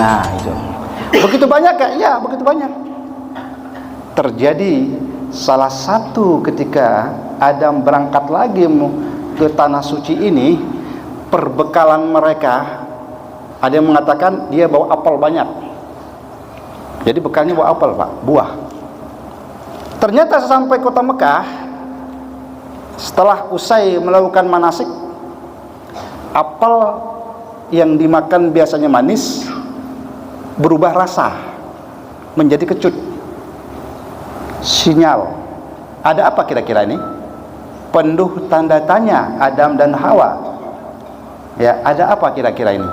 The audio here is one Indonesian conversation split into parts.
Nah itu. Begitu banyak gak? Ya begitu banyak. Terjadi salah satu ketika Adam berangkat lagi ke tanah suci ini, perbekalan mereka, ada yang mengatakan dia bawa apel banyak. Jadi bekalnya bawa apel, Pak, buah. Ternyata sampai kota Mekah, setelah usai melakukan manasik, apel yang dimakan biasanya manis berubah rasa menjadi kecut. Sinyal. Ada apa kira-kira ini? Penuh tanda tanya Adam dan Hawa. Ya, ada apa kira-kira ini?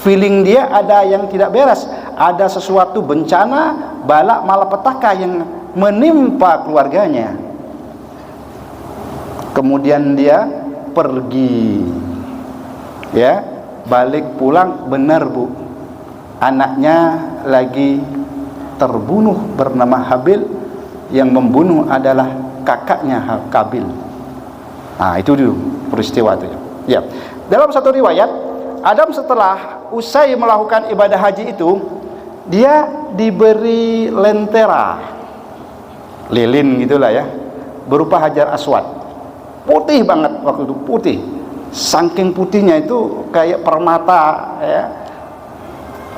Feeling dia ada yang tidak beres, ada sesuatu bencana, bala malapetaka yang menimpa keluarganya. Kemudian dia pergi, ya, balik pulang, benar Bu, anaknya lagi terbunuh bernama Habil, yang membunuh adalah kakaknya Kabil. Nah itu dulu peristiwa itu ya. Dalam satu riwayat, Adam setelah usai melakukan ibadah haji itu, dia diberi lentera, lilin gitulah ya, berupa hajar aswad, putih banget waktu itu, putih, saking putihnya itu kayak permata ya,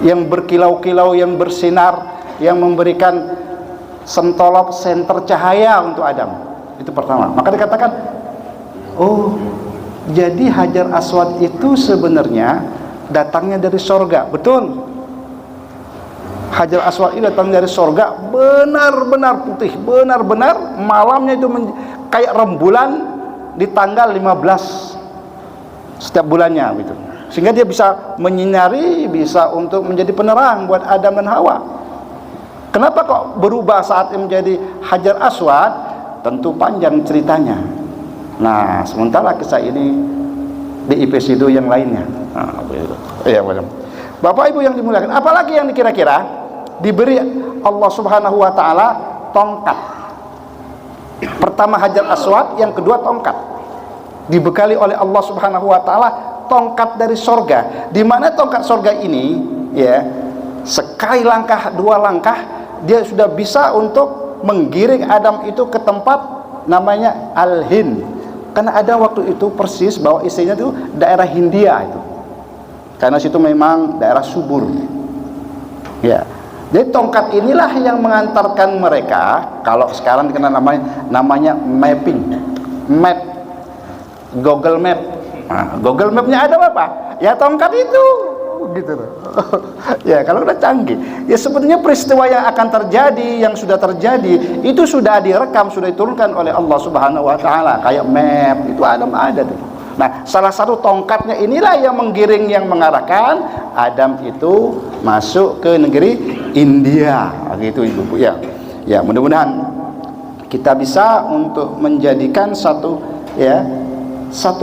yang berkilau-kilau, yang bersinar, yang memberikan sentolop senter cahaya untuk Adam. Itu pertama. Maka dikatakan, oh jadi hajar aswad itu sebenarnya datangnya dari sorga. Betul, hajar aswad itu datang dari sorga, benar-benar putih, benar-benar malamnya itu kayak rembulan di tanggal 15 setiap bulannya gitu. Sehingga dia bisa menyinari, bisa untuk menjadi penerang buat Adam dan Hawa. Kenapa kok berubah saat menjadi hajar aswad? Tentu panjang ceritanya. Nah, sementara kisah ini di episode yang lainnya. Nah, ya, Bapak Ibu yang dimuliakan, apalagi yang kira-kira diberi Allah Subhanahu wa taala tongkat. Pertama hajar aswad, yang kedua tongkat. Dibekali oleh Allah Subhanahu wa taala tongkat dari sorga. Di mana tongkat sorga ini, ya, sekali langkah, dua langkah, dia sudah bisa untuk menggiring Adam itu ke tempat namanya Al-Hind. Karena ada waktu itu persis bahwa istrinya itu daerah Hindia itu. Karena situ memang daerah subur. Ya. Jadi tongkat inilah yang mengantarkan mereka, kalau sekarang dikenal namanya mapping. Map. Google Map. Nah, Google Map-nya ada apa? Ya tongkat itu. Gitu loh. Ya kalau udah canggih, ya sebetulnya peristiwa yang akan terjadi, yang sudah terjadi itu sudah direkam, sudah diturunkan oleh Allah Subhanahu wa taala, kayak map itu Adam ada tuh. Nah, salah satu tongkatnya inilah yang menggiring, yang mengarahkan Adam itu masuk ke negeri India, gitu Ibu. Ya. Ya, mudah-mudahan kita bisa untuk menjadikan satu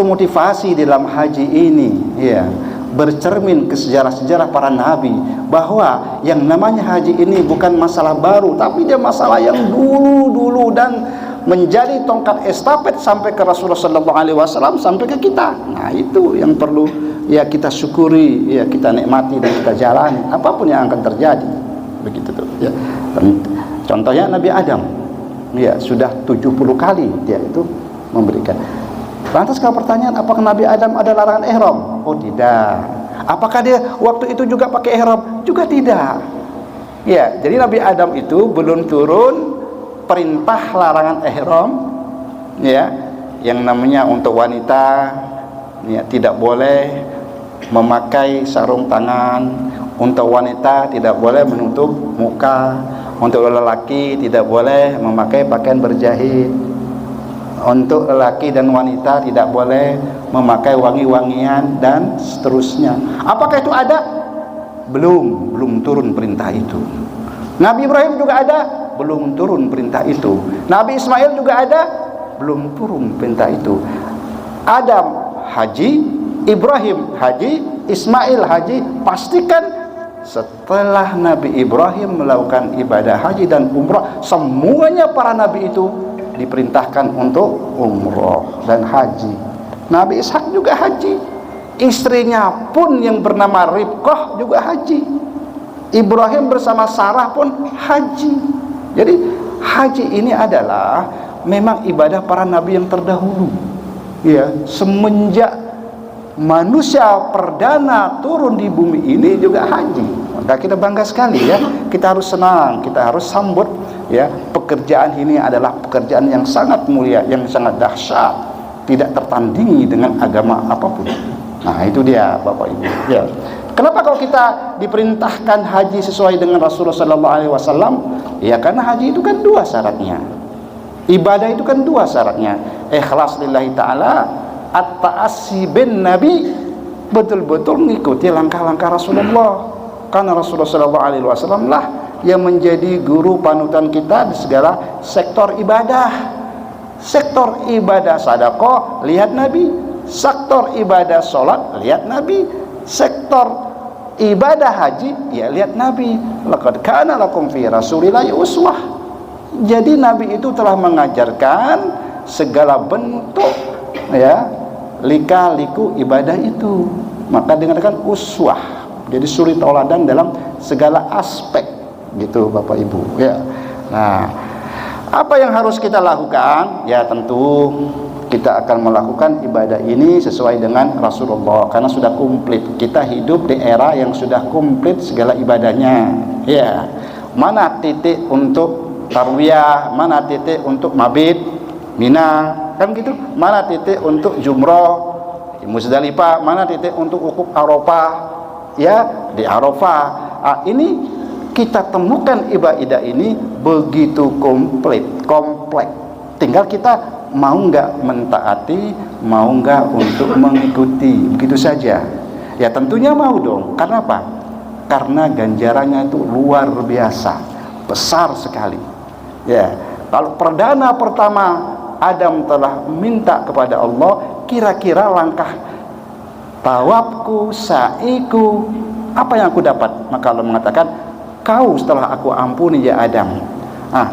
motivasi dalam haji ini, ya, bercermin ke sejarah-sejarah para nabi, bahwa yang namanya haji ini bukan masalah baru, tapi dia masalah yang dulu-dulu dan menjadi tongkat estafet sampai ke Rasulullah SAW, sampai ke kita. Nah itu yang perlu ya kita syukuri, ya kita nikmati dan kita jalani apapun yang akan terjadi, begitu tuh ya. Contohnya Nabi Adam, ya sudah 70 kali dia itu memberikan. Lantas kalau pertanyaan, apakah Nabi Adam ada larangan ihram? Oh tidak. Apakah dia waktu itu juga pakai ihram? Juga tidak. Ya, jadi Nabi Adam itu belum turun perintah larangan ihram, ya, yang namanya untuk wanita, ya, tidak boleh memakai sarung tangan, untuk wanita tidak boleh menutup muka, untuk lelaki tidak boleh memakai pakaian berjahit. Untuk lelaki dan wanita tidak boleh memakai wangi-wangian dan seterusnya. Apakah itu ada? Belum turun perintah itu. Nabi Ibrahim juga ada? Belum turun perintah itu. Nabi Ismail juga ada? Belum turun perintah itu. Adam haji, Ibrahim haji, Ismail haji. Pastikan setelah Nabi Ibrahim melakukan ibadah haji dan umrah, semuanya para nabi itu diperintahkan untuk umroh dan haji. Nabi Ishak juga haji, istrinya pun yang bernama Ribqah juga haji. Ibrahim bersama Sarah pun haji. Jadi haji ini adalah memang ibadah para nabi yang terdahulu. Ya, semenjak manusia perdana turun di bumi ini juga haji. Maka kita bangga sekali ya. Kita harus senang, kita harus sambut ya. Pekerjaan ini adalah pekerjaan yang sangat mulia, yang sangat dahsyat, tidak tertandingi dengan agama apapun. Nah, itu dia Bapak Ibu. Ya. Kenapa kalau kita diperintahkan haji sesuai dengan Rasulullah sallallahu alaihi wasallam? Ya karena haji itu kan dua syaratnya. Ibadah itu kan dua syaratnya. Ikhlas lillahi ta'ala, at-ta'assi bin nabi, betul-betul mengikuti langkah-langkah Rasulullah. Karena Rasulullah sallallahu alaihi wasallam lah yang menjadi guru panutan kita di segala sektor ibadah. Sektor ibadah sedekah, lihat Nabi. Sektor ibadah salat, lihat Nabi. Sektor ibadah haji, ya lihat Nabi. Laqad kana lakum fi rasulillahi uswah. Jadi Nabi itu telah mengajarkan segala bentuk ya lika-liku ibadah itu. Maka dengan uswah. Jadi suri tauladan dalam segala aspek gitu Bapak Ibu ya. Nah, apa yang harus kita lakukan? Ya tentu kita akan melakukan ibadah ini sesuai dengan Rasulullah karena sudah komplit. Kita hidup di era yang sudah komplit segala ibadahnya. Ya. Mana titik untuk tarwiyah, mana titik untuk mabit Mina, kan gitu. Mana titik untuk jumroh Muzdalifah, mana titik untuk wukuf Arafah ya di Arafah. Ini kita temukan ibadah ini begitu kompleks. Tinggal kita mau nggak mentaati, mau nggak untuk mengikuti, begitu saja. Ya tentunya mau dong. Karena apa? Karena ganjarannya itu luar biasa, besar sekali. Ya, kalau perdana pertama Adam telah minta kepada Allah, kira-kira langkah tawafku, sa'iku, apa yang aku dapat? Maka Allah mengatakan, kau setelah aku ampuni ya Adam.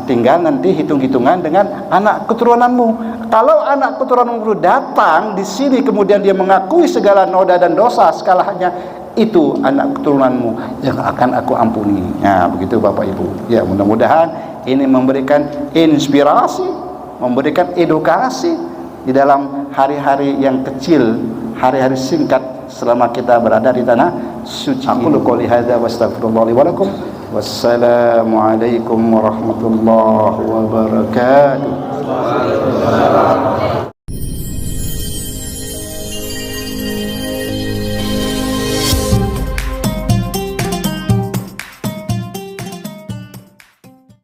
Tinggal nanti hitung-hitungan dengan anak keturunanmu. Kalau anak keturunanmu datang di sini kemudian dia mengakui segala noda dan dosa sekalahannya, itu anak keturunanmu yang akan aku ampuni. Ya, begitu Bapak Ibu. Ya, mudah-mudahan ini memberikan inspirasi, memberikan edukasi di dalam hari-hari yang kecil, hari-hari singkat selama kita berada di tanah suci. Aku qouli hadza wa astaghfirullah li wa lakum. Wassalamualaikum warahmatullahi wabarakatuh.